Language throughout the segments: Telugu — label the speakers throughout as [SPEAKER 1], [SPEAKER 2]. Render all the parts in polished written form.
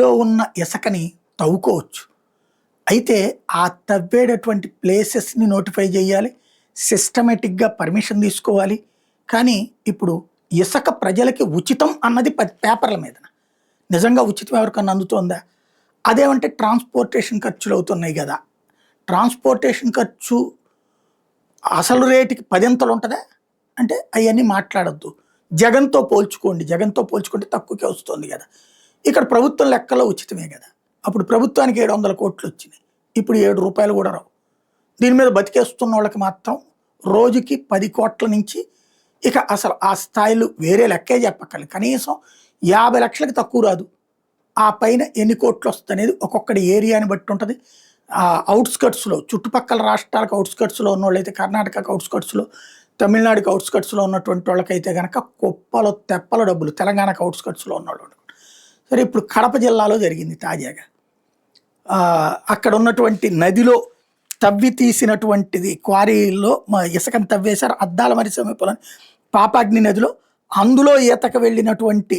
[SPEAKER 1] నదిలో ఉన్న ఇసుకని తవ్వుకోవచ్చు. అయితే ఆ తవ్వేటటువంటి ప్లేసెస్ని నోటిఫై చేయాలి, సిస్టమేటిక్గా పర్మిషన్ తీసుకోవాలి. కానీ ఇప్పుడు ఇసుక ప్రజలకి ఉచితం అన్నది పేపర్ల మీద, నిజంగా ఉచితం ఎవరికన్నా అందుతోందా? అదేమంటే ట్రాన్స్పోర్టేషన్ ఖర్చులు అవుతున్నాయి కదా. ట్రాన్స్పోర్టేషన్ ఖర్చు అసలు రేటుకి 10 అంతలు ఉంటుందా అంటే అవన్నీ మాట్లాడద్దు. జగన్తో పోల్చుకోండి, జగన్తో పోల్చుకుంటే తక్కువకే వస్తుంది కదా. ఇక్కడ ప్రభుత్వం లెక్కలో ఉచితమే కదా. అప్పుడు ప్రభుత్వానికి 700 కోట్లు వచ్చినాయి, ఇప్పుడు 7 రూపాయలు కూడా రావు. దీని మీద బతికేస్తున్న వాళ్ళకి మాత్రం రోజుకి 10 కోట్ల నుంచి ఇక అసలు ఆ స్థాయిలు వేరే లెక్కే చెప్పక్కర్లేదు. కనీసం 50 లక్షలకు తక్కువ రాదు. ఆ పైన ఎన్ని కోట్లు వస్తుంది ఒక్కొక్కటి ఏరియాని బట్టి ఉంటుంది. అవుట్స్కట్స్లో చుట్టుపక్కల రాష్ట్రాలకు అవుట్స్కట్స్లో ఉన్న వాళ్ళైతే, కర్ణాటకకు అవుట్స్కట్స్లో, తమిళనాడుకి అవుట్స్కట్స్లో ఉన్నటువంటి వాళ్ళకైతే కనుక కుప్పలు తెప్పల డబ్బులు, తెలంగాణకు అవుట్స్కట్స్లో ఉన్నవాళ్ళు. సరే, ఇప్పుడు కడప జిల్లాలో జరిగింది తాజాగా. అక్కడ ఉన్నటువంటి నదిలో తవ్వి తీసినటువంటిది క్వారీలో ఇసుకను తవ్వేశారు. అద్దాల మరి సమీపంలో పాపాగ్ని నదిలో అందులో ఈతకు వెళ్ళినటువంటి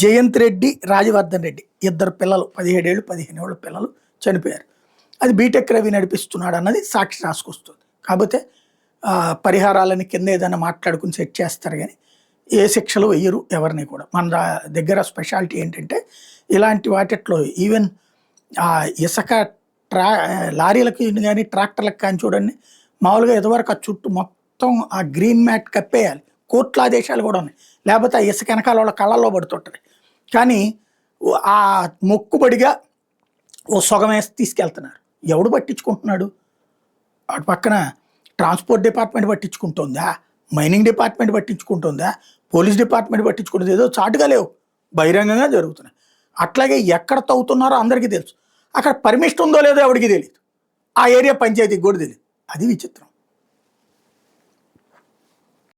[SPEAKER 1] జయంత్ రెడ్డి, రాజవర్ధన్ రెడ్డి, 2 పిల్లలు, 17 ఏళ్ళు 15 ఏళ్ళ పిల్లలు చనిపోయారు. అది బీటెక్ రవి నడిపిస్తున్నాడు అన్నది సాక్షి రాసుకొస్తుంది. కాకపోతే పరిహారాలని కింద ఏదైనా మాట్లాడుకుని సెట్ చేస్తారు, కానీ ఏ శిక్షలు వెయ్యరు ఎవరిని కూడా. మన దగ్గర స్పెషాలిటీ ఏంటంటే ఇలాంటి వాటిట్లో ఈవెన్ ఇసుక లారీలకు కానీ ట్రాక్టర్లకు కానీ చూడండి, మామూలుగా ఎదువరకు ఆ చుట్టూ మొత్తం ఆ గ్రీన్ మ్యాట్ కప్పేయాలి. కోర్టుల ఆదేశాలు కూడా ఉన్నాయి, లేకపోతే ఆ ఇసుక వెనకాల వాళ్ళ కళ్ళల్లో పడుతుంటుంది. కానీ ఆ మొక్కుబడిగా ఓ సొగం వేసి తీసుకెళ్తున్నారు. ఎవడు పట్టించుకుంటున్నాడు? అటు పక్కన ట్రాన్స్పోర్ట్ డిపార్ట్మెంట్ పట్టించుకుంటుందా, మైనింగ్ డిపార్ట్మెంట్ పట్టించుకుంటుందా, పోలీస్ డిపార్ట్మెంట్ పట్టించుకుంటుంది? ఏదో చాటుగా లేవు, బహిరంగంగా జరుగుతున్నాయి. అట్లాగే ఎక్కడ తవ్వుతున్నారో అందరికీ తెలుసు, అక్కడ పర్మిషన్ ఉందో లేదో ఎవరికి తెలియదు, ఆ ఏరియా పంచాయతీకి కూడా తెలియదు. అది విచిత్రం.